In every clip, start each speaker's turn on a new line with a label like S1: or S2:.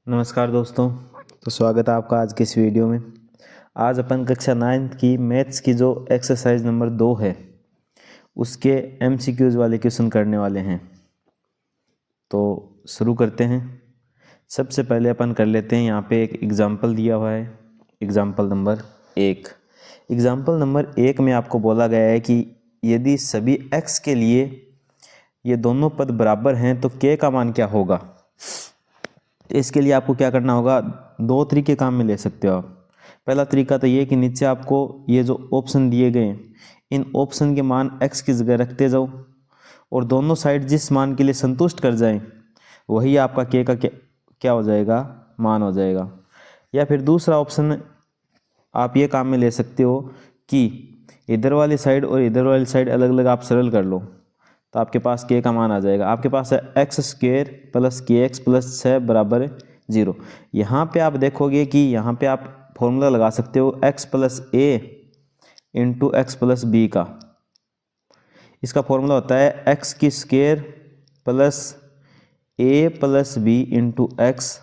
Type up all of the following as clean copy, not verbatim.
S1: नमस्कार दोस्तों। तो स्वागत है आपका आज के इस वीडियो में। आज अपन कक्षा 9 की मैथ्स की जो एक्सरसाइज नंबर 2 है उसके एमसीक्यूज़ वाले क्वेश्चन करने वाले हैं। तो शुरू करते हैं। सबसे पहले अपन कर लेते हैं, यहाँ पे एक एग्ज़ाम्पल दिया हुआ है, एग्ज़ाम्पल नंबर 1। एग्ज़ाम्पल नंबर 1 में आपको बोला गया है कि यदि सभी x के लिए ये दोनों पद बराबर हैं तो k का मान क्या होगा। तो इसके लिए आपको क्या करना होगा, दो तरीके काम में ले सकते हो आप। पहला तरीका तो ये कि नीचे आपको ये जो ऑप्शन दिए गए हैं इन ऑप्शन के मान x की जगह रखते जाओ और दोनों साइड जिस मान के लिए संतुष्ट कर जाएं वही आपका k का क्या हो जाएगा, मान हो जाएगा। या फिर दूसरा ऑप्शन आप ये काम में ले सकते हो कि इधर वाली साइड और इधर वाली साइड अलग अलग आप सरल कर लो तो आपके पास k का मान आ जाएगा। आपके पास है x² प्लस kx प्लस 6 बराबर 0। यहाँ पे आप देखोगे कि यहाँ पे आप फॉर्मूला लगा सकते हो x plus a into X plus B का। इसका फॉर्मूला होता है x की square plus a plus B into X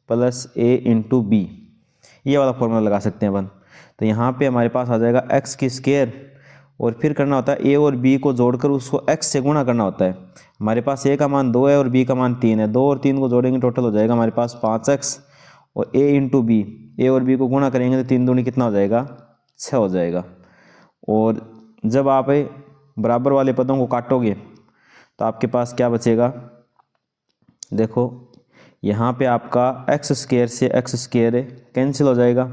S1: plus a into B. ये वाला फॉर्मूला लगा सकते हैं अपन। तो यहाँ पे हमारे पास आ जाएगा x की स्क्वायर और फिर करना होता है a और b को जोड़कर उसको x से गुणा करना होता है। हमारे पास a का मान 2 है और b का मान 3 है। 2 और 3 को जोड़ेंगे टोटल हो जाएगा हमारे पास 5x और a इंटू बी, a और b को गुणा करेंगे तो 3 दूनी कितना हो जाएगा, 6 हो जाएगा। और जब आप बराबर वाले पदों को काटोगे तो आपके पास क्या बचेगा, देखो यहाँ पे आपका x² से x² कैंसिल हो जाएगा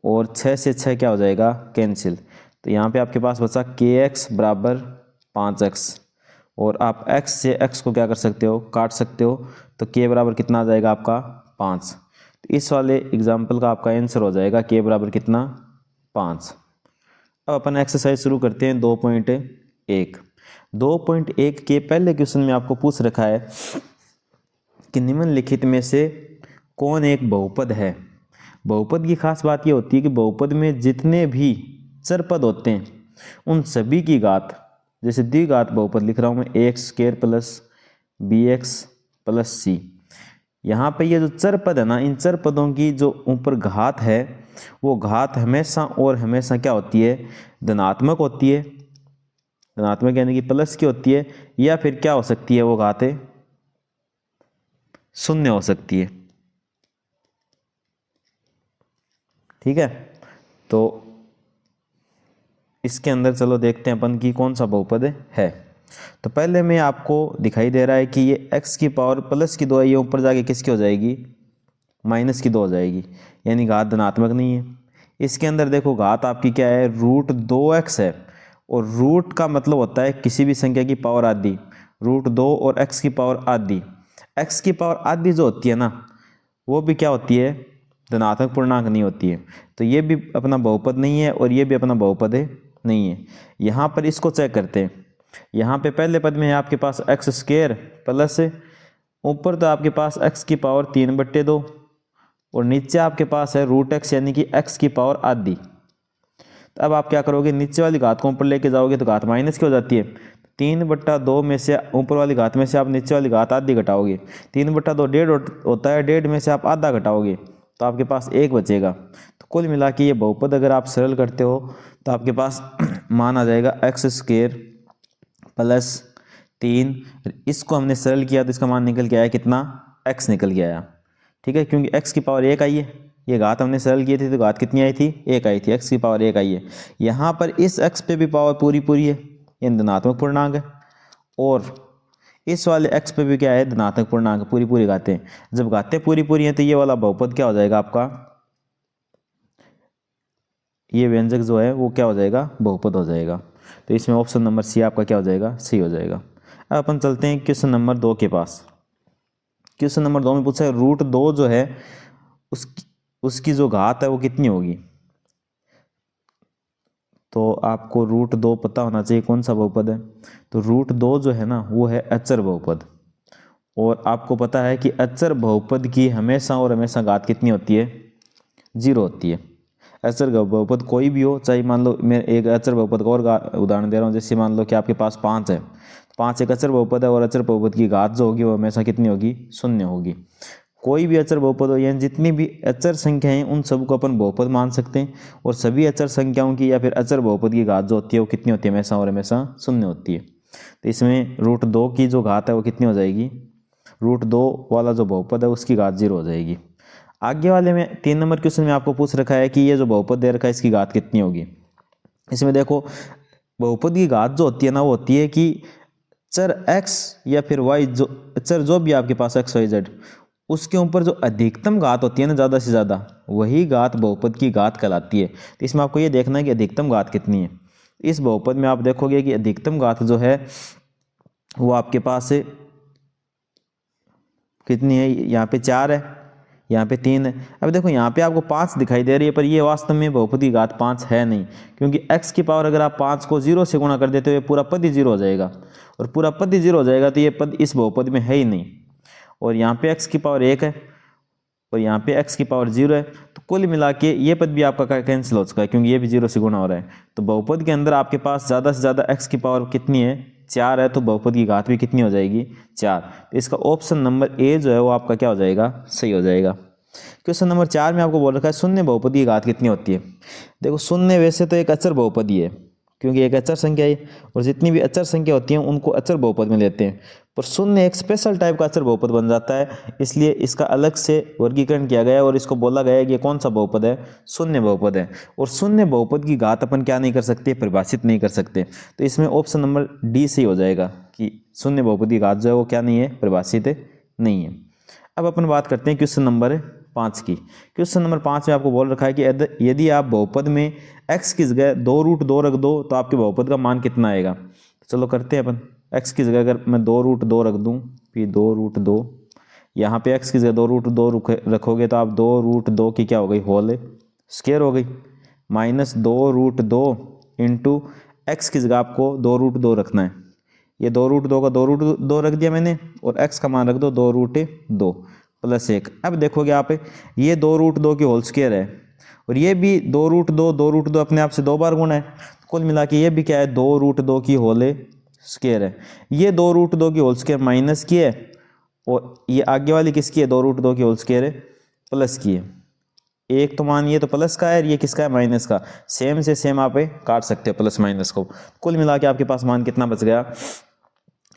S1: और 6 से 6 क्या हो जाएगा, कैंसिल। तो यहाँ पे आपके पास बचा kx बराबर 5x और आप x से x को क्या कर सकते हो, काट सकते हो। तो k बराबर कितना आ जाएगा आपका 5। तो इस वाले एग्जाम्पल का आपका आंसर हो जाएगा k बराबर कितना, 5। अब अपन एक्सरसाइज शुरू करते हैं 2.1। 2.1 के पहले क्वेश्चन में आपको पूछ रखा है कि निम्नलिखित में से कौन एक बहुपद है। बहुपद की खास बात ये होती है कि बहुपद में जितने भी चर पद होते हैं उन सभी की घात, जैसे द्विघात बहुपद लिख रहा हूँ मैं, ax² plus bx plus c। यहाँ पे ये जो चर पद है ना, इन चर पदों की जो ऊपर घात है वो घात हमेशा और हमेशा क्या होती है, धनात्मक होती है। धनात्मक यानी कि प्लस की होती है, या फिर क्या हो सकती है, वो घातें शून्य हो सकती है। ठीक है, तो इसके अंदर चलो देखते हैं अपन की कौन सा बहुपद है। तो पहले में आपको दिखाई दे रहा है कि ये x की पावर प्लस की 2 है, ये ऊपर जाके किसकी हो जाएगी, माइनस की 2 हो जाएगी, यानी घात धनात्मक नहीं है। इसके अंदर देखो घात आपकी क्या है, √2x है और रूट का मतलब होता है किसी भी संख्या की पावर आधी। √2 और x की पावर आधी, x की पावर आधी जो होती है ना वो भी क्या होती है, धनात्मक पूर्णांक नहीं होती है। तो ये भी अपना बहुपद नहीं है और ये भी अपना बहुपद नहीं है। यहाँ पर इसको चेक करते हैं। यहाँ पे पहले पद में है आपके पास x² प्लस ऊपर तो आपके पास x की पावर 3/2 और नीचे आपके पास है √x यानी कि x की पावर आधी। तो अब आप क्या करोगे, नीचे वाली घात को ऊपर लेके जाओगे तो घात माइनस की हो जाती है। 3/2 में से ऊपर वाली घात में से आप नीचे वाली घात आधी घटाओगे, 3/2 1.5 होता है, 1.5 में से आप आधा घटाओगे तो आपके पास 1 बचेगा। तो कुल मिला के ये बहुपद अगर आप सरल करते हो तो आपके पास मान आ जाएगा x² प्लस 3। इसको हमने सरल किया तो इसका मान निकल के आया कितना, x निकल के आया। ठीक है, क्योंकि x की पावर 1 आई है, ये घात हमने सरल की थी तो घात कितनी आई थी, 1 आई थी, x की पावर 1 आई है। यहाँ पर इस x पे भी पावर पूरी पूरी है, ये धनात्मक पूर्णांक है, और इस वाले x पे भी क्या है, धनात्मक पूर्णांक, पूरी पूरी घातें। जब घातें पूरी पूरी हैं तो ये वाला बहुपद क्या हो जाएगा आपका, ये व्यंजक जो है वो क्या हो जाएगा, बहुपद हो जाएगा। तो इसमें ऑप्शन नंबर सी आपका क्या हो जाएगा, सही हो जाएगा। अब अपन चलते हैं क्वेश्चन नंबर 2 के पास। क्वेश्चन नंबर 2 में पूछा है √2 जो है उसकी जो घात है वो कितनी होगी। तो आपको √2 पता होना चाहिए कौन सा बहुपद है। तो √2 जो है ना वो है अचर बहुपद, और आपको पता है कि अचर बहुपद की हमेशा और हमेशा घात कितनी होती है, 0 होती है। अचर बहुपद कोई भी हो, चाहे मान लो मैं एक अचर बहुपद का और उदाहरण दे रहा हूँ, जैसे मान लो कि आपके पास 5 है, 5 एक अचर बहुपद है और अचर बहुपद की घात जो होगी वो हमेशा कितनी होगी, 0 होगी। कोई भी अचर बहुपद हो, यानी जितनी भी अचर संख्या हैं उन सबको अपन बहुपद मान सकते हैं। और सभी अचर संख्याओं की या फिर अचर बहुपद की घात जो होती है वो कितनी होती है, हमेशा और हमेशा शून्य होती है। तो इसमें √2 की जो घात है वो कितनी हो जाएगी, √2 वाला जो बहुपद है उसकी घात 0 हो जाएगी। आगे वाले में 3 नंबर क्वेश्चन में आपको पूछ रखा है कि ये जो बहुपद दे रखा है इसकी घात कितनी होगी। इसमें देखो बहुपद की घात जो होती है ना वो होती है कि चर x या फिर y जो चर जो भी आपके पास x y z उसके ऊपर जो अधिकतम घात होती है ना ज़्यादा से ज़्यादा, वही घात बहुपद की घात कहलाती है। तो इसमें आपको ये देखना है कि अधिकतम घात कितनी है। इस बहुपद में आप देखोगे कि अधिकतम घात जो है वो आपके पास कितनी है, यहाँ पे 4 है, यहाँ पे 3 है। अब देखो यहाँ पे आपको 5 दिखाई दे रही है, पर ये वास्तव में बहुपद की घात 5 है नहीं, क्योंकि x की पावर अगर आप 5 को 0 से गुणा कर देते हो ये पूरा पद ही 0 हो जाएगा, और पूरा पद ही 0 हो जाएगा तो ये पद इस बहुपद में है ही नहीं। और यहाँ पे x की पावर 1 है और यहाँ पे x की पावर 0 है, तो कुल मिला के ये पद भी आपका कैंसिल हो चुका है, क्योंकि ये भी 0 से गुणा हो रहा है। तो बहुपद के अंदर आपके पास ज़्यादा से ज़्यादा x की पावर कितनी है, 4 है, तो बहुपद की घात भी कितनी हो जाएगी, 4। तो इसका ऑप्शन नंबर ए जो है वो आपका क्या हो जाएगा, सही हो जाएगा। क्वेश्चन नंबर 4 में आपको बोल रखा है शून्य बहुपद की घात कितनी होती है। देखो शून्य वैसे तो एक अचर बहुपद ही है, क्योंकि एक अचर संख्या है और जितनी भी अचर संख्या होती हैं उनको अचर बहुपद में लेते हैं, पर शून्य एक स्पेशल टाइप का अचर बहुपद बन जाता है, इसलिए इसका अलग से वर्गीकरण किया गया है और इसको बोला गया है कि ये कौन सा बहुपद है, शून्य बहुपद है। और शून्य बहुपद की घात अपन क्या नहीं कर सकते, परिभाषित नहीं कर सकते। तो इसमें ऑप्शन नंबर डी सही हो जाएगा कि शून्य बहुपद की घात जो है वो क्या नहीं है, परिभाषित नहीं है। अब अपन बात करते हैं क्वेश्चन नंबर 5 की। क्वेश्चन नंबर 5 में आपको बोल रखा है कि यदि आप बहुपद में x की जगह 2√2 रख दो तो आपके बहुपद का मान कितना आएगा। चलो करते हैं अपन। x की जगह अगर मैं 2√2 रख दूं, फिर 2√2, यहाँ पे x की जगह 2√2 रखोगे तो आप 2√2 की क्या हो गई, होल स्क्वायर हो गई, माइनस 2√2 इंटू x की जगह आपको 2√2 रखना है। ये 2√2 का 2√2 रख दिया मैंने और x का मान रख दो 2√2 प्लस 1। अब देखोगे आप ये 2√2 की होल स्क्वायर है और ये भी 2√2 अपने आप से 2 बार गुणा है, कुल मिला के ये भी क्या है, 2√2 की होल स्क्वायर है। ये 2√2 की होल स्क्वायर माइनस की है और ये आगे वाली किसकी है, 2√2 की होल स्क्वायर है प्लस की है। एक तो मान ये तो प्लस का है और ये किसका है, माइनस का। सेम से सेम आप काट सकते हो प्लस माइनस को। कुल मिला के आपके पास मान कितना बच गया,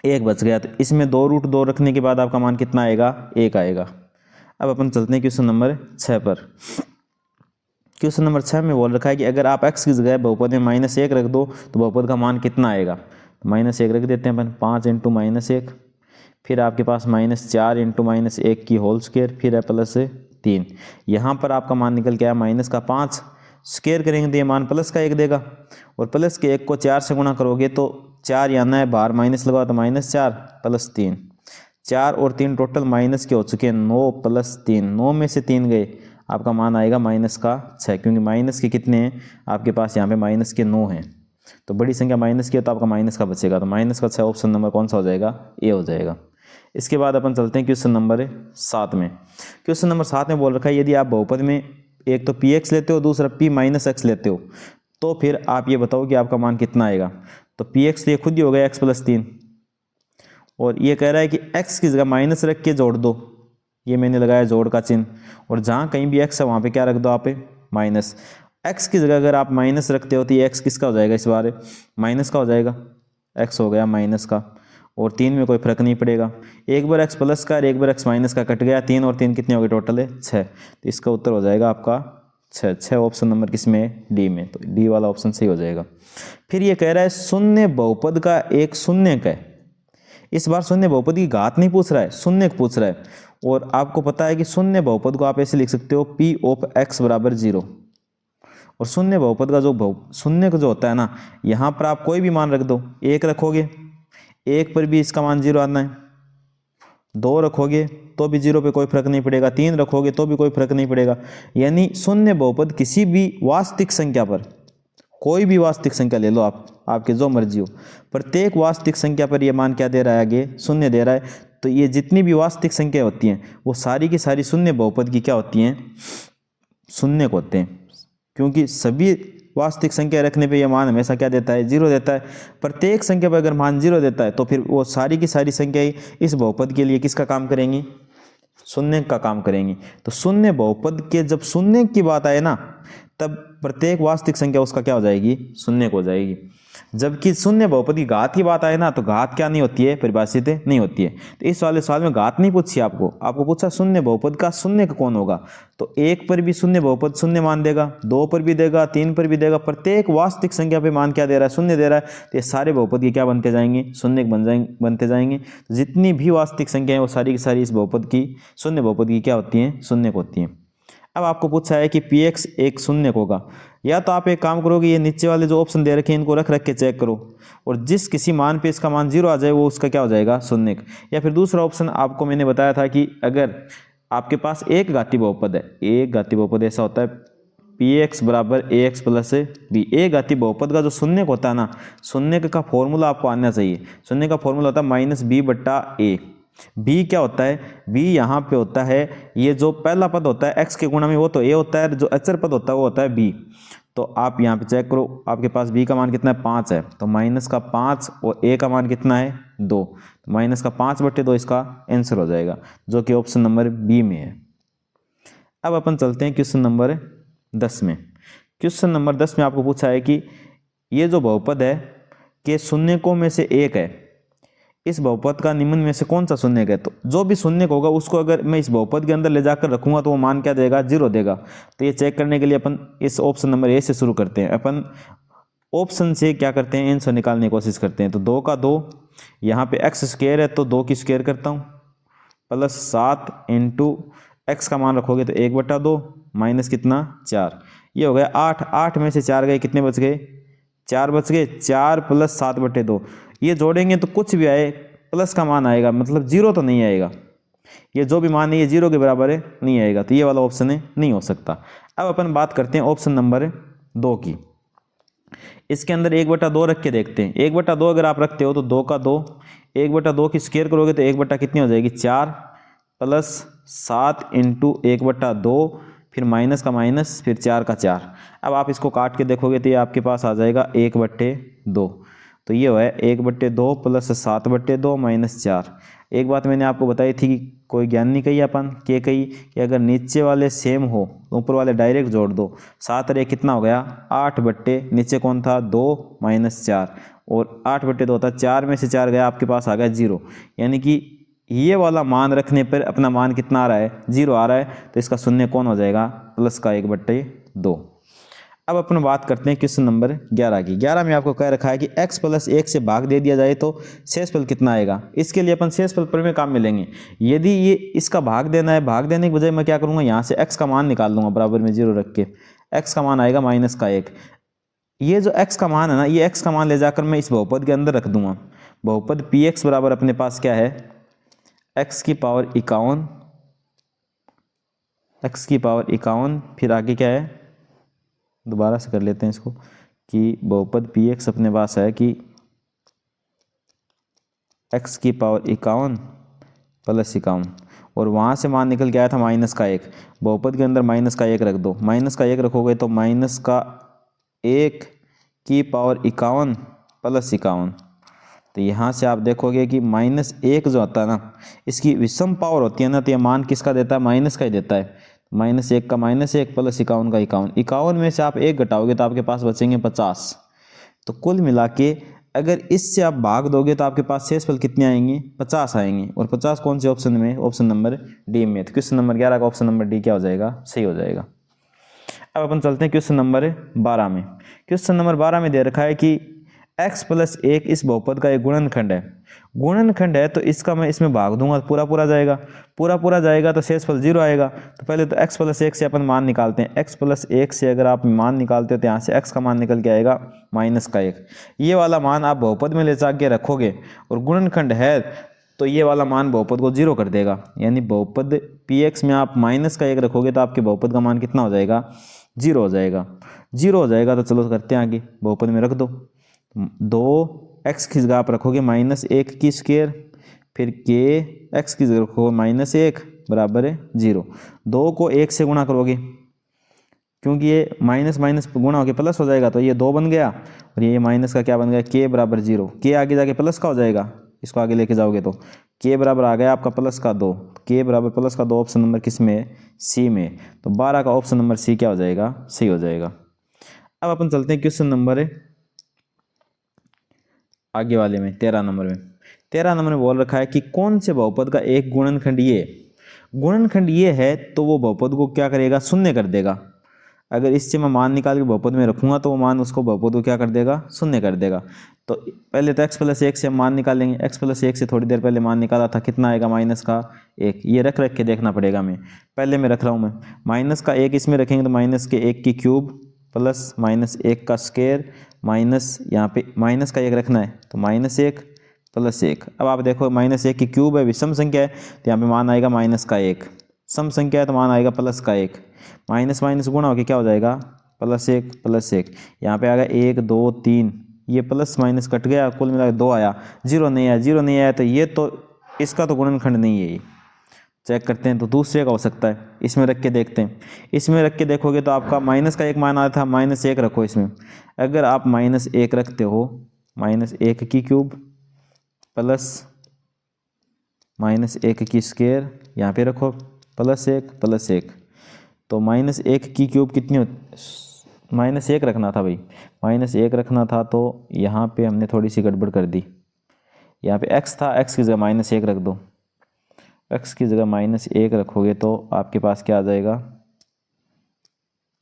S1: 1 बच गया। तो इसमें 2√2 रखने के बाद आपका मान कितना आएगा, 1 आएगा। अब अपन चलते हैं क्वेश्चन नंबर 6 पर। क्वेश्चन नंबर 6 में बोल रखा है कि अगर आप x की जगह बहुपद में -1 रख दो तो बहुपद का मान कितना आएगा। -1 रख देते हैं अपन, 5 इंटू -1, फिर आपके पास -4 इंटू -1 की होल स्क्वायर, फिर है +3। यहाँ पर आपका मान निकल के आया -5, स्क्वायर करेंगे तो ये मान प्लस का 1 देगा और प्लस के 1 को 4 से गुणा करोगे तो 4 यहाँ है बाहर, माइनस लगाओ तो -4 + 3, 4 और 3 टोटल माइनस के हो चुके हैं, 9 + 3, 9 में से 3 गए, आपका मान आएगा -6, क्योंकि माइनस के कितने हैं आपके पास, यहाँ पे -9 हैं। तो बड़ी संख्या माइनस की है तो आपका माइनस का बचेगा, तो -6 ऑप्शन नंबर कौन सा हो जाएगा, ए हो जाएगा। इसके बाद अपन चलते हैं क्वेश्चन नंबर 7 में। क्वेश्चन नंबर 7 में बोल रखा है यदि आप बहुपद में एक तो px लेते हो, दूसरा p - x लेते हो, तो फिर आप ये बताओ कि आपका मान कितना आएगा। तो px तो ये खुद ही हो गया x + 3, और ये कह रहा है कि x की जगह माइनस रख के जोड़ दो, ये मैंने लगाया जोड़ का चिन्ह, और जहाँ कहीं भी x है वहाँ पे क्या रख दो आप, माइनस। x की जगह अगर आप माइनस रखते हो तो ये x किसका हो जाएगा, इस बार माइनस का हो जाएगा, x हो गया माइनस का, और 3 में कोई फर्क नहीं पड़ेगा। एक बार x प्लस का और एक बार x माइनस का कट गया, 3 और 3 कितने हो गए, टोटल है 6। तो इसका उत्तर हो जाएगा आपका 6 ऑप्शन नंबर किस में है, डी में। तो डी वाला ऑप्शन सही हो जाएगा। फिर ये कह रहा है शून्य बहुपद का एक शून्यक है। इस बार शून्य बहुपद की घात नहीं पूछ रहा है, शून्यक पूछ रहा है। और आपको पता है कि शून्य बहुपद को आप ऐसे लिख सकते हो p ऑफ x = 0। और शून्य बहुपद का जो शून्यक जो होता है ना, यहाँ पर आप कोई भी मान रख दो, 1 रखोगे 1 पर भी इसका मान 0 आना है, 2 रखोगे तो भी 0 पे कोई फर्क नहीं पड़ेगा, 3 रखोगे तो भी कोई फर्क नहीं पड़ेगा। यानी शून्य बहुपद किसी भी वास्तविक संख्या पर, कोई भी वास्तविक संख्या ले लो आप, आपके जो मर्जी हो, प्रत्येक वास्तविक संख्या पर ये मान क्या दे रहा है, आगे शून्य दे रहा है। तो ये जितनी भी वास्तविक संख्या होती हैं वो सारी की सारी शून्य बहुपद की क्या होती हैं, शून्यक होते हैं, क्योंकि सभी वास्तविक संख्या रखने पे ये मान हमेशा क्या देता है, 0 देता है। प्रत्येक संख्या पर अगर मान 0 देता है तो फिर वो सारी की सारी संख्याएं इस बहुपद के लिए किसका काम करेंगी, शून्य का काम करेंगी। तो शून्य बहुपद के जब शून्य की बात आए ना, तब प्रत्येक वास्तविक संख्या उसका क्या हो जाएगी, शून्य हो जाएगी। जबकि शून्य बहुपद की घात की बात आए ना, तो घात क्या नहीं होती है, परिभाषित नहीं होती है। तो इस वाले सवाल में घात नहीं पूछी आपको पूछा शून्य बहुपद का शून्य का कौन होगा। तो 1 पर भी शून्य बहुपद शून्य मान देगा, 2 पर भी देगा, 3 पर भी देगा, प्रत्येक वास्तविक संख्या पे मान क्या दे रहा है, शून्य दे रहा है। तो ये सारे बहुपद के क्या बनते जाएंगे, शून्य बनते जाएंगे। तो जितनी भी वास्तविक संख्या है वो सारी की सारी इस बहुपद की, शून्य बहुपद की क्या होती हैं, शून्य होती हैं। अब आपको पूछा है कि px एक शून्य होगा, या तो आप एक काम करोगे, ये नीचे वाले जो ऑप्शन दे रखे हैं इनको रख के चेक करो, और जिस किसी मान पे इसका मान 0 आ जाए वो उसका क्या हो जाएगा, शून्य। या फिर दूसरा ऑप्शन आपको मैंने बताया था कि अगर आपके पास एक घातीय बहुपद है, एक घातीय बहुपद ऐसा होता है px बराबर ax प्लस b। एक घातीय बहुपद का जो शून्य होता है ना, शून्य का फॉर्मूला आपको आना चाहिए। शून्य का फॉर्मूला होता है -b/a। b क्या होता है, b यहाँ पे होता है, ये जो पहला पद होता है x के गुणा में वो तो a होता है, जो अचर पद होता है वो होता है b। तो आप यहाँ पे चेक करो, आपके पास b का मान कितना है, 5 है, तो -5 और a का मान कितना है, 2, तो -5/2 इसका आंसर हो जाएगा, जो कि ऑप्शन नंबर बी में है। अब अपन चलते हैं क्वेश्चन नंबर 10 में। क्वेश्चन नंबर 10 में आपको पूछा है कि ये जो बहुपद है कि शून्यकों में से एक है, इस बहुपद का निम्न में से कौन सा शून्य है। तो जो भी शून्य होगा उसको अगर मैं इस बहुपद के अंदर ले जाकर रखूंगा तो वो मान क्या देगा, 0 देगा। तो ये चेक करने के लिए अपन इस ऑप्शन नंबर ए से शुरू करते हैं। अपन ऑप्शन से क्या करते हैं, आंसर निकालने की कोशिश करते हैं। तो 2 का 2, यहाँ पे x स्क्वायर है तो 2 की स्क्वायर करता हूँ, प्लस 7 इंटू एक्स का मान रखोगे तो 1/2 माइनस कितना, 4। ये हो गया 8, 8 में से 4 गए, कितने बच गए, 4 बच गए। 4 + 7/2, ये जोड़ेंगे तो कुछ भी आए प्लस का मान आएगा, मतलब 0 तो नहीं आएगा। ये जो भी मान है ये 0 के बराबर है, नहीं आएगा, तो ये वाला ऑप्शन है, नहीं हो सकता। अब अपन बात करते हैं ऑप्शन नंबर 2 की। इसके अंदर 1/2 रख के देखते हैं। 1/2 अगर आप रखते हो तो 2 का 2, 1/2 की स्क्वायर करोगे तो 1 कितनी हो जाएगी, 4 प्लस 7 इंटू 1/2, फिर माइनस का माइनस, फिर 4 का 4। अब आप इसको काट के देखोगे तो ये आपके पास आ जाएगा 1/2। तो ये है 1/2 प्लस 7/2 माइनस 4। एक बात मैंने आपको बताई थी कि कोई ज्ञान नहीं कही अपन के कही कि अगर नीचे वाले सेम हो तो ऊपर वाले डायरेक्ट जोड़ दो। 7 और 1 कितना हो गया, 8 नीचे कौन था, 2 माइनस 4, और 8/2 होता है, 4 में से 4 गया, आपके पास आ गया 0। यानी कि ये वाला मान रखने पर अपना मान कितना आ रहा है, 0 आ रहा है। तो इसका शून्य कौन हो जाएगा, प्लस का 1/2। अब अपन बात करते हैं क्वेश्चन नंबर 11 की। 11 में आपको कह रखा है कि x + 1 से भाग दे दिया जाए तो शेषफल कितना आएगा। इसके लिए अपन शेषफल पर में काम में लेंगे। यदि ये इसका भाग देना है, भाग देने के बजाय मैं क्या करूँगा, यहाँ से x का मान निकाल लूँगा, बराबर में 0 रख के x का मान आएगा -1। ये जो x का मान है ना, ये x का मान ले जाकर मैं इस बहुपद के अंदर रख दूंगा। बहुपद px बराबर अपने पास क्या है, x की पावर 51, x की पावर 51, फिर आगे क्या है, दोबारा से कर लेते हैं इसको, कि बहुपद px अपने पास है कि x की पावर 51 प्लस 51, और वहाँ से मान निकल के आया था -1। बहुपद के अंदर -1 रख दो, -1 रखोगे तो -1 की पावर 51 प्लस 51। तो यहाँ से आप देखोगे कि -1 जो होता है ना, इसकी विषम पावर होती है ना, तो ये मान किसका देता है, माइनस का ही देता है। -1 का -1 प्लस 51 का 51। 51 में से आप 1 घटाओगे तो आपके पास बचेंगे 50। तो कुल मिला के अगर इससे आप भाग दोगे तो आपके पास शेषफल कितने आएंगे, 50 आएंगे। और 50 कौन से ऑप्शन में, ऑप्शन नंबर डी में। तो क्वेश्चन नंबर 11 का ऑप्शन नंबर डी क्या हो जाएगा, सही हो जाएगा। अब अपन चलते हैं क्वेश्चन नंबर 12 में। क्वेश्चन नंबर 12 में दे रखा है कि x + 1 इस बहुपद का एक गुणनखंड है। गुणनखंड है तो इसका मैं इसमें भाग दूंगा तो पूरा जाएगा, पूरा जाएगा तो शेषफल 0 आएगा। तो पहले तो x + 1 से अपन मान निकालते हैं। x + 1 से अगर आप मान निकालते हो तो यहाँ से x का मान निकल के आएगा -1। ये वाला मान आप बहुपद में ले जाके रखोगे और गुणनखंड है तो ये वाला मान बहुपद को 0 कर देगा। यानी बहुपद px में आप -1 रखोगे तो आपके बहुपद का मान कितना हो जाएगा, 0 हो जाएगा। 0 हो जाएगा तो चलो करते हैं आगे, बहुपद में रख दो। 2x की जगह आप रखोगे -1 की स्क्वायर, फिर k x की जगह रखोगे -1 बराबर है 0। 2 को 1 से गुणा करोगे, क्योंकि ये माइनस गुणा होकर प्लस हो जाएगा, तो ये 2 बन गया, और ये माइनस का क्या बन गया, k बराबर 0। k आगे जाके प्लस का हो जाएगा, इसको आगे लेके जाओगे तो के बराबर आ गया आपका प्लस का 2, के बराबर प्लस का 2 ऑप्शन नंबर किस में है, सी में। तो 12 का ऑप्शन नंबर सी क्या हो जाएगा, सही हो जाएगा। अब अपन चलते हैं क्वेश्चन नंबर आगे वाले में, 13 नंबर में। 13 नंबर में बोल रखा है कि कौन से बहुपद का एक गुणनखंड ये है तो वो बहुपद को क्या करेगा, शून्य कर देगा। अगर इससे मैं मान निकाल के बहुपद में रखूंगा तो वो मान उसको बहुपद को क्या कर देगा, शून्य कर देगा। तो पहले तो x+1 से हम मान निकालेंगे। x+1 से थोड़ी देर पहले मान निकाला था, कितना आएगा, -1। ये रख के देखना पड़ेगा। मैं पहले में रख रहा हूँ, मैं -1 इसमें रखेंगे तो -1 की क्यूब प्लस -1 का स्क्वायर माइनस, यहाँ पे -1 रखना है तो -1 + 1। अब आप देखो -1 की क्यूब है, विषम संख्या है तो यहाँ पे मान आएगा -1। सम संख्या है तो मान आएगा +1। माइनस माइनस गुणा होकर क्या हो जाएगा, +1 यहाँ पे आ गया 1 2 3, ये प्लस माइनस कट गया, कुल मिला 2 आया, 0 नहीं आया तो ये तो इसका तो गुणनखंड नहीं है। ये चेक करते हैं तो दूसरे का हो सकता है, इसमें रख के देखते हैं। इसमें रख के देखोगे तो आपका -1 मान आया था, -1 रखो इसमें। अगर आप -1 रखते हो, -1 की क्यूब प्लस -1 की स्क्वायर यहाँ पे रखो +1 तो -1 की क्यूब कितनी होती, -1 रखना था भाई, -1 रखना था तो यहाँ पे हमने थोड़ी सी गड़बड़ कर दी। यहाँ पे x था, x की जगह -1 रख दो। x की जगह -1 रखोगे तो आपके पास क्या आ जाएगा,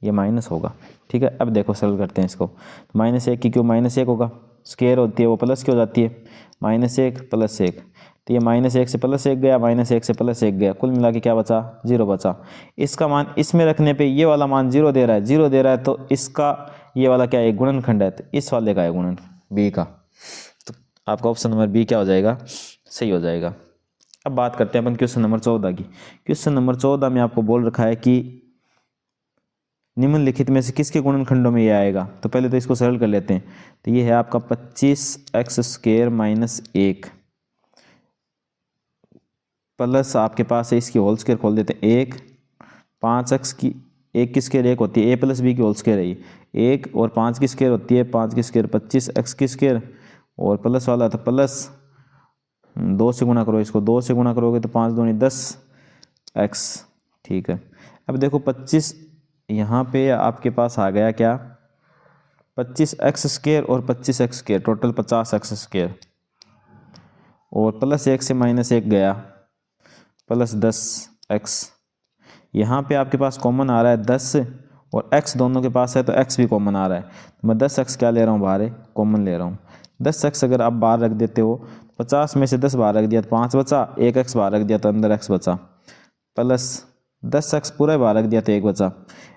S1: ये माइनस होगा। ठीक है, अब देखो सरल करते हैं इसको। -1 की क्यूब -1 होगा, स्क्वायर होती है वो प्लस की हो जाती है, -1 + 1 तो ये -1 से +1 गया, -1 से +1 गया, कुल मिला के क्या बचा, 0 बचा। इसका मान इसमें रखने पे ये वाला मान 0 दे रहा है तो इसका ये वाला क्या है, गुणनखंड है, तो इस वाले का है गुणन बी का। तो आपका ऑप्शन नंबर बी क्या हो जाएगा, सही हो जाएगा। अब बात करते हैं अपन क्वेश्चन नंबर 14 की। क्वेश्चन नंबर 14 में आपको बोल रखा है कि निम्नलिखित में से किसके गुणनखंडों में ये आएगा। तो पहले तो इसको सरल कर लेते हैं। तो ये है आपका 25x² - 1 प्लस आपके पास है इसकी होल स्क्वायर खोल देते हैं 1, 5x की 1 की स्क्वायर 1 होती है, a + b की होल स्क्वायर है ये 1, और 5 की स्क्वायर होती है 5 की स्क्वायर 25x की स्क्वायर, और प्लस वाला था प्लस 2 से गुणा करो, इसको 2 से गुणा करोगे तो 5 दूनी 10x। ठीक है, अब देखो 25 यहाँ पे आपके पास आ गया क्या, 25x² और 25x², टोटल 50x², और +1 से -1 गया प्लस 10x। यहाँ पे आपके पास कॉमन आ रहा है 10 और x दोनों के पास है तो x भी कॉमन आ रहा है, तो मैं 10x क्या ले रहा हूँ, बाहर कॉमन ले रहा हूँ। 10x अगर आप बाहर रख देते हो, 50 में से 10 बाहर रख दिया तो 5 बचा, 1x बाहर रख दिया तो अंदर x बचा, प्लस 10x पूरा बाहर रख दिया तो 1 बचा।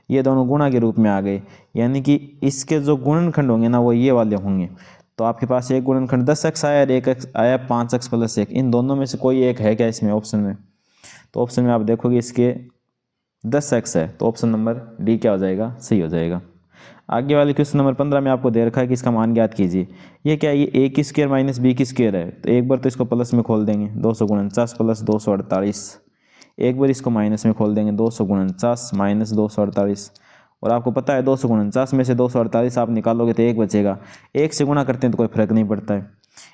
S1: ये दोनों गुणा के रूप में आ गए, यानी कि इसके जो गुणनखंड होंगे ना वो ये वाले होंगे। तो आपके पास एक गुणनखंड 10x आया और 1x आया, 5x + 1, इन दोनों में से कोई एक है क्या इसमें ऑप्शन में। तो ऑप्शन में आप देखोगे इसके 10x है, तो ऑप्शन नंबर डी क्या हो जाएगा, सही हो जाएगा। आगे वाले क्वेश्चन नंबर 15 में आपको दे रखा है कि इसका मान ज्ञात कीजिए। ये क्या है, ये a की स्क्वायर - b की स्क्वायर है, तो एक बार तो इसको प्लस में खोल देंगे 249 + 248, एक बार इसको माइनस में खोल देंगे 249 - 248, और आपको पता है 249 में से 248 आप निकालोगे तो 1 बचेगा। 1 से गुणा करते हैं तो कोई फर्क नहीं पड़ता है,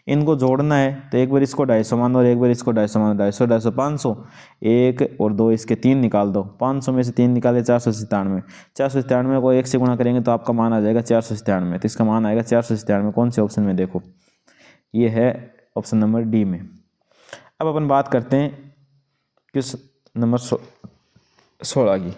S1: इनको जोड़ना है तो एक बार इसको 250 मानो और एक बार इसको 250 मानो, 250 250 500, 1 और 2 इसके 3 निकाल दो, 500 में से 3 निकाले 497, 497 को 1 से गुणा करेंगे तो आपका मान आ जाएगा 497, तो इसका मान आएगा 497। कौन से ऑप्शन में, देखो ये है ऑप्शन नंबर डी में। अब अपन बात करते हैं किस नंबर 16 की।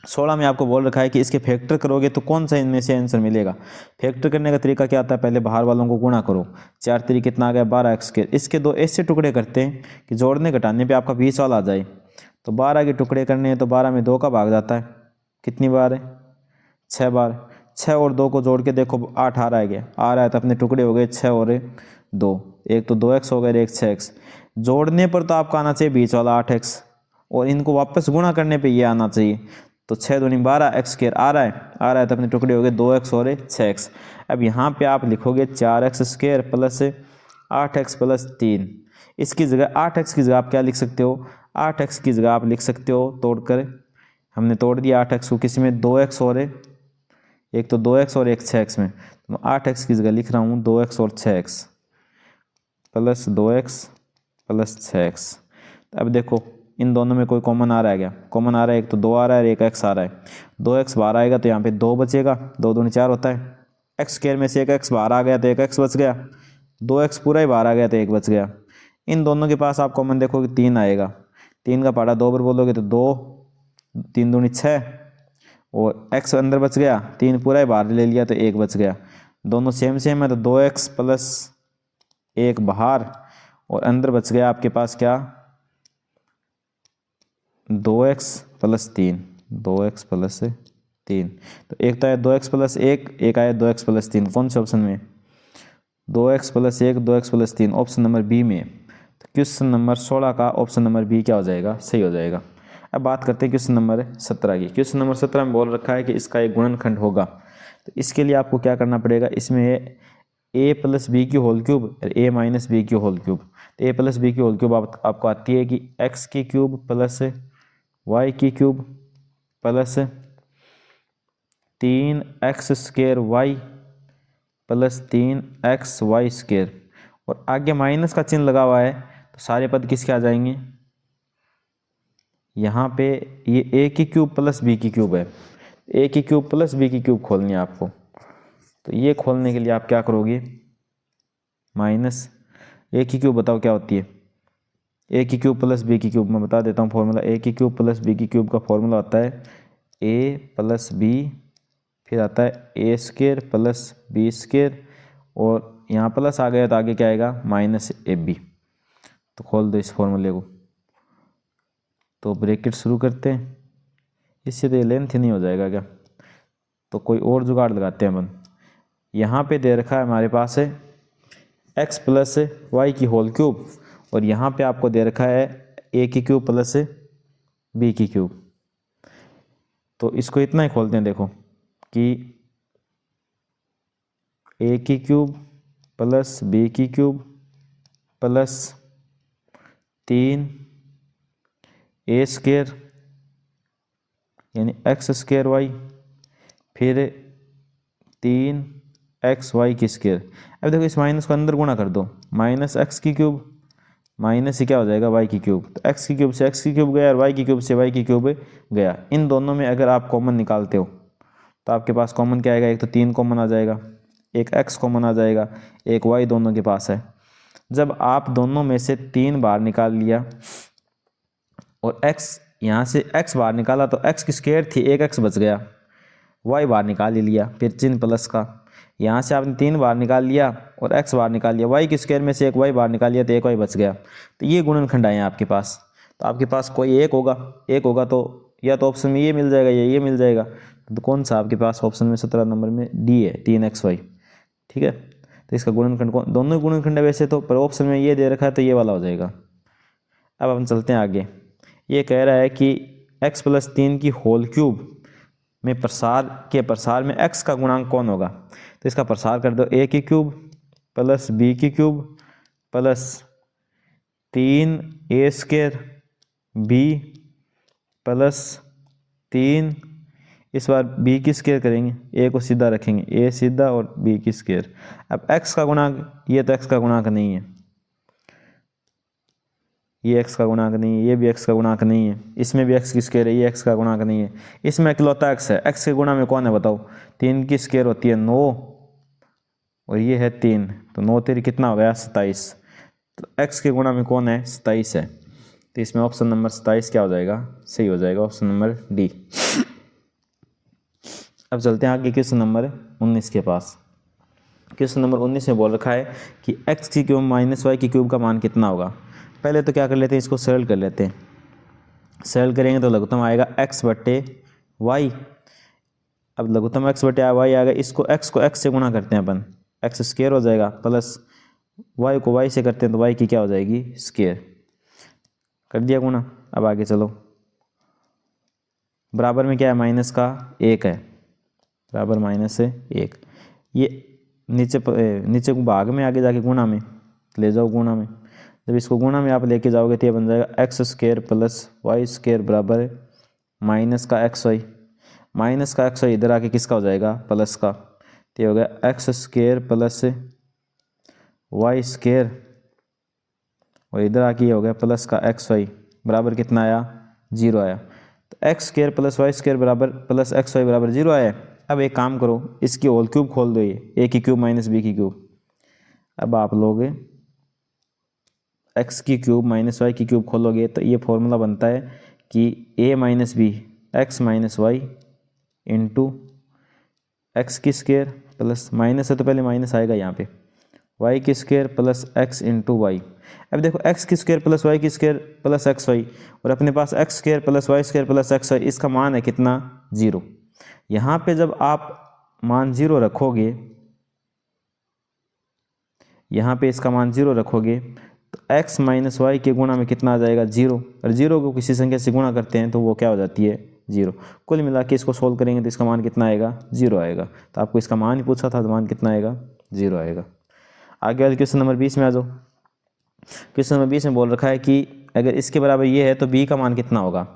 S1: 16 में आपको बोल रखा है कि इसके फैक्टर करोगे तो कौन सा इनमें से आंसर मिलेगा। फैक्टर करने का तरीका क्या आता है, पहले बाहर वालों को गुणा करो, 4 3 कितना आ गया 12x²। इसके दो ऐसे टुकड़े करते हैं कि जोड़ने घटाने पे आपका 20 वाला आ जाए। तो 12 के टुकड़े करने हैं तो 12 में 2 का भाग जाता है, कितनी बार है, 6 बार। 6 और 2 को जोड़ के देखो 8 आ रहा है तो अपने टुकड़े हो गए 6 और 2, एक तो 2x हो गए, एक 6x। जोड़ने पर तो आपका आना चाहिए 20 वाला 8x, और इनको वापस गुणा करने पे ये आना चाहिए। तो 6 दूनी 12x² आ रहा है तो अपने टुकड़े हो गए 2x और 6x। अब यहाँ पे आप लिखोगे 4x² प्लस 8x प्लस 3। इसकी जगह 8x की जगह आप क्या लिख सकते हो, 8x की जगह आप लिख सकते हो तोड़कर, हमने तोड़ दिया 8x को किसी में, 2x और एक तो 2x और एक 6x में, तो 8x की जगह लिख रहा हूँ 2x और 6x plus 2x plus 6x। अब देखो इन दोनों में कोई कॉमन आ रहा है क्या? कॉमन आ रहा है, एक तो 2 आ रहा है और एक x आ रहा है। 2x बाहर आएगा तो यहाँ पे 2 बचेगा, 2 दूनी 4 होता है। एक्स स्क्वायर में से एक x बाहर आ गया तो एक x बच गया, 2x पूरा ही बाहर आ गया तो एक बच गया। इन दोनों के पास आप कॉमन देखोगे 3 आएगा, 3 का पहाड़ा 2 पर बोलोगे तो 2, 3 दूनी 6 और x अंदर बच गया, 3 पूरा ही बाहर ले लिया तो एक बच गया। दोनों सेम सेम है तो 2x प्लस 1 बाहर और अंदर बच गया आपके पास क्या? 2x plus 3, 2x plus 3। तो एक तो आया 2x प्लस 1, एक आया 2x प्लस 3। कौन से ऑप्शन में? 2x plus 1, 2x plus 3 option number B में। तो क्वेश्चन नंबर 16 का ऑप्शन नंबर बी क्या हो जाएगा? सही हो जाएगा। अब बात करते हैं क्वेश्चन नंबर 17 की। क्वेश्चन नंबर 17 में बोल रखा है कि इसका एक गुणनखंड होगा। तो इसके लिए आपको क्या करना पड़ेगा? इसमें a प्लस बी की होल क्यूब और a माइनस बी की होल क्यूब। तो a प्लस बी की होल क्यूब आपको आती है कि x की क्यूब प्लस y की cube plus 3x square Y plus 3x Y square, और आगे माइनस का चिन्ह लगा हुआ है तो सारे पद किसके आ जाएंगे? यहाँ पे ये a की क्यूब प्लस b की क्यूब है, a की क्यूब प्लस b की क्यूब खोलनी है आपको। तो ये खोलने के लिए आप क्या करोगे? माइनस a की क्यूब बताओ क्या होती है? a की क्यूब प्लस b की क्यूब मैं बता देता हूँ फॉर्मूला। a की क्यूब प्लस b की क्यूब का फॉर्मूला होता है a प्लस b, फिर आता है A square plus B square, और यहाँ प्लस आ गया तो आगे क्या आएगा? Minus A B. तो खोल दो इस फॉर्मूले को, तो ब्रैकेट शुरू करते हैं। इससे तो ये लेंथ ही नहीं हो जाएगा क्या? तो कोई और जुगाड़ लगाते हैं अपन। यहाँ पे दे रखा है हमारे पास है x प्लस वाई की होल क्यूब, और यहाँ पे आपको दे रखा है a की क्यूब प्लस b की क्यूब। तो इसको इतना ही खोलते हैं, देखो कि a की क्यूब प्लस b की क्यूब प्लस 3 a स्क्र यानी x स्क्र वाई, फिर 3x वाई की स्क्र। अब देखो इस माइनस को अंदर गुणा कर दो, माइनस x की क्यूब माइनस ही क्या हो जाएगा? y की क्यूब। तो x की क्यूब से x की क्यूब गया और y की क्यूब से y की क्यूब गया। इन दोनों में अगर आप कॉमन निकालते हो तो आपके पास कॉमन क्या आएगा? एक तो 3 कॉमन आ जाएगा, एक x कॉमन आ जाएगा, एक y दोनों के पास है। जब आप दोनों में से 3 बाहर निकाल लिया और x यहाँ से x बाहर निकाला तो x की स्क्वायर थी, एक x बच गया, y बाहर निकाल ही लिया, फिर चिन्ह प्लस का। यहाँ से आपने 3 बाहर निकाल लिया और x बाहर निकाल लिया, y की स्क्वायर में से एक y बाहर निकाल लिया तो एक y बच गया। तो ये गुणनखंड आए हैं आपके पास। तो आपके पास कोई एक होगा, एक होगा तो या तो ऑप्शन में ये मिल जाएगा या ये मिल जाएगा। तो कौन सा आपके पास ऑप्शन में 17 नंबर में डी है, 3xy। ठीक है, तो इसका गुणनखंड कौन? दोनों ही गुणनखंड है वैसे तो, पर ऑप्शन में ये दे रखा है तो ये वाला हो जाएगा। अब हम चलते हैं आगे। ये कह रहा है कि x प्लस 3 की होल क्यूब में प्रसार में x का गुणांक कौन होगा? तो इसका प्रसार कर दो, a की क्यूब प्लस b की cube plus 3a square b plus 3, इस बार b की स्क्वायर करेंगे, a को सीधा रखेंगे, a सीधा और b की स्क्वायर। अब x का गुणांक, ये तो x का गुणांक नहीं है, ये x का गुणांक नहीं है, ये भी x का गुणांक नहीं है, इसमें भी x की स्क्वायर है, ये x का गुणांक नहीं है। इसमें इकलौता x है, x के गुणा में कौन है बताओ? 3 की स्क्वायर होती है 9 और ये है 3, तो 9 3 कितना हो गया? 27। तो x के गुणा में कौन है? 27 है। तो इसमें ऑप्शन नंबर 27 क्या हो जाएगा? सही हो जाएगा, ऑप्शन नंबर डी। अब चलते हैं आगे क्वेश्चन नंबर 19 के पास। क्वेश्चन नंबर 19 में बोल रखा है कि x की क्यूब माइनस वाई की क्यूब का मान कितना होगा? पहले तो क्या कर लेते हैं, इसको सरल कर लेते हैं। सरल करेंगे तो लघुत्तम आएगा x बट्टे वाई। अब लघुत्तम x बटे वाई आ गया, इसको x को x से गुणा करते हैं अपन, x स्क्वायर हो जाएगा, प्लस y को y से करते हैं तो y की क्या हो जाएगी? स्क्वायर। कर दिया गुणा। अब आगे चलो, बराबर में क्या है? माइनस का 1 है, बराबर माइनस से 1। ये नीचे भाग में आगे जाके गुणा में ले जाओ, गुणा में। जब इसको गुणा में आप लेके जाओगे तो ये बन जाएगा X square plus Y square बराबर माइनस का एक्स वाई। माइनस का एक्स वाई इधर आके किसका हो जाएगा? प्लस का। तो ये हो गया X square plus Y square और इधर आके ये हो गया प्लस का एक्स वाई बराबर कितना आया, 0 आया। तो X square plus Y square बराबर प्लस एक्स वाई बराबर 0 आया। अब एक काम करो, इसकी होल क्यूब खोल दो, ये ए की क्यूब माइनस बी की क्यूब। अब आप लोग एक्स की क्यूब माइनस वाई की क्यूब खोलोगे तो ये फॉर्मूला बनता है कि A minus B X minus Y into X की स्क्वायर प्लस माइनस है तो पहले माइनस आएगा यहाँ पे, वाई की square plus X into Y. अब देखो एक्स की स्क्वायर प्लस वाई की स्क्वायर प्लस एक्स वाई, और अपने पास X square plus Y square plus X Y, इसका मान है कितना, 0। यहाँ पे जब आप मान 0 रखोगे, यहाँ पे इसका मान 0 रखोगे तो x माइनस वाई के गुणा में कितना आ जाएगा, 0। और 0 को किसी संख्या से गुणा करते हैं तो वो क्या हो जाती है, 0। कुल मिला के इसको सोल्व करेंगे तो इसका मान कितना आएगा, 0 आएगा। तो आपको इसका मान ही पूछा था तो मान कितना आएगा, 0 आएगा। आगे वाले क्वेश्चन नंबर 20 में आ जाओ। क्वेश्चन नंबर 20 में बोल रखा है कि अगर इसके बराबर ये है तो b का मान कितना होगा।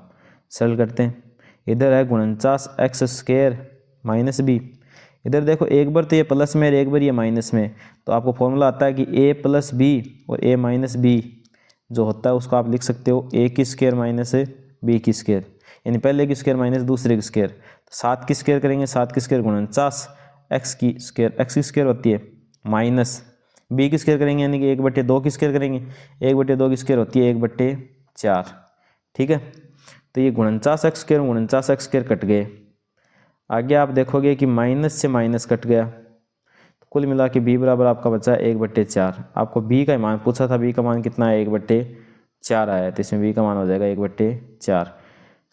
S1: सरल करते हैं, इधर है 49 एक्स स्क्वायर माइनस बी। इधर देखो एक बार तो ये प्लस में और एक बार ये माइनस में, तो आपको फॉर्मूला आता है कि a प्लस बी और a माइनस बी जो होता है उसको आप लिख सकते हो a की स्क्वायर माइनस b की स्क्वायर, यानी पहले की स्क्वायर माइनस दूसरे की स्क्वायर। तो 7 की स्क्वायर करेंगे, 7 की स्क्वायर 49 एक्स की स्क्वायर होती है माइनस b की स्क्वायर करेंगे, यानी कि 1/2 की स्क्वायर करेंगे, 1/2 की स्क्वायर होती है 1/4। ठीक है, तो ये 49 x square 49 x square cut गए। आगे आप देखोगे कि माइनस से माइनस कट गया, तो कुल मिला के b बराबर आपका बचा है 1/4। आपको b का मान पूछा था, b का मान कितना है, 1/4 आया, तो इसमें b का मान हो जाएगा 1/4।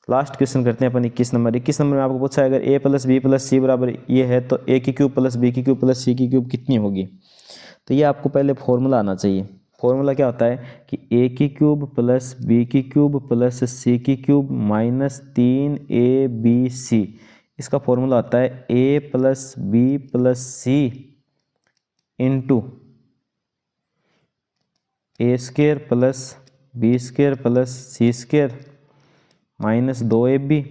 S1: लास्ट क्वेश्चन करते हैं अपन 21 नंबर। 21 नंबर में आपको पूछा है अगर a प्लस बी प्लस सी बराबर ये है तो a की क्यूब प्लस b की क्यूब प्लस c की क्यूब कितनी होगी। तो ये आपको पहले फॉर्मूला आना चाहिए। फॉर्मूला क्या होता है कि a की क्यूब प्लस b की क्यूब प्लस c की क्यूब माइनस 3abc, इसका फॉर्मूला आता है a plus B plus C into A square plus B square plus C square minus 2ab,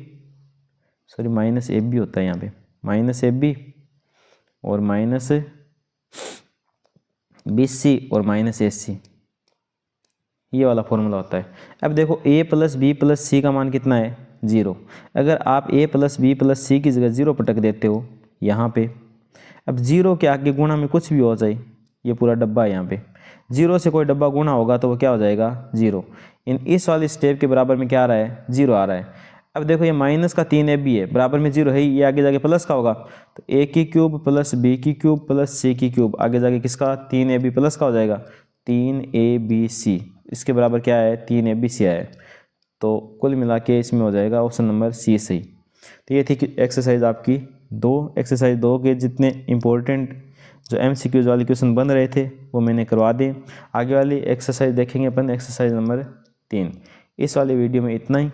S1: sorry minus ab होता है यहाँ पे, माइनस ab और माइनस bc और माइनस ac, ये वाला फॉर्मूला होता है। अब देखो a plus B plus C का मान कितना है, 0। अगर आप a प्लस बी प्लस सी की जगह 0 पटक देते हो यहाँ पे, अब 0 के आगे गुणा में कुछ भी हो जाए, ये पूरा डब्बा है यहाँ पे, 0 से कोई डब्बा गुणा होगा तो वो क्या हो जाएगा, 0। इस वाली स्टेप के बराबर में क्या आ रहा है, 0 आ रहा है। अब देखो ये माइनस का 3ab है, बराबर में 0 है, ये आगे जाके प्लस का होगा, तो a की क्यूब प्लस b की क्यूब प्लस c की क्यूब आगे जाके किसका, 3ab प्लस का हो जाएगा, 3abc, इसके बराबर क्या है, 3abc है। तो कुल मिला के इसमें हो जाएगा ऑप्शन नंबर सी सही। तो ये थी एक्सरसाइज आपकी 2। एक्सरसाइज 2 के जितने इंपॉर्टेंट जो MCQs वाले क्वेश्चन बन रहे थे वो मैंने करवा दिए। आगे वाली एक्सरसाइज देखेंगे अपन एक्सरसाइज नंबर 3। इस वाले वीडियो में इतना ही,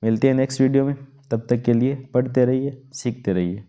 S1: मिलते हैं नेक्स्ट वीडियो में, तब तक के लिए पढ़ते रहिए, सीखते रहिए।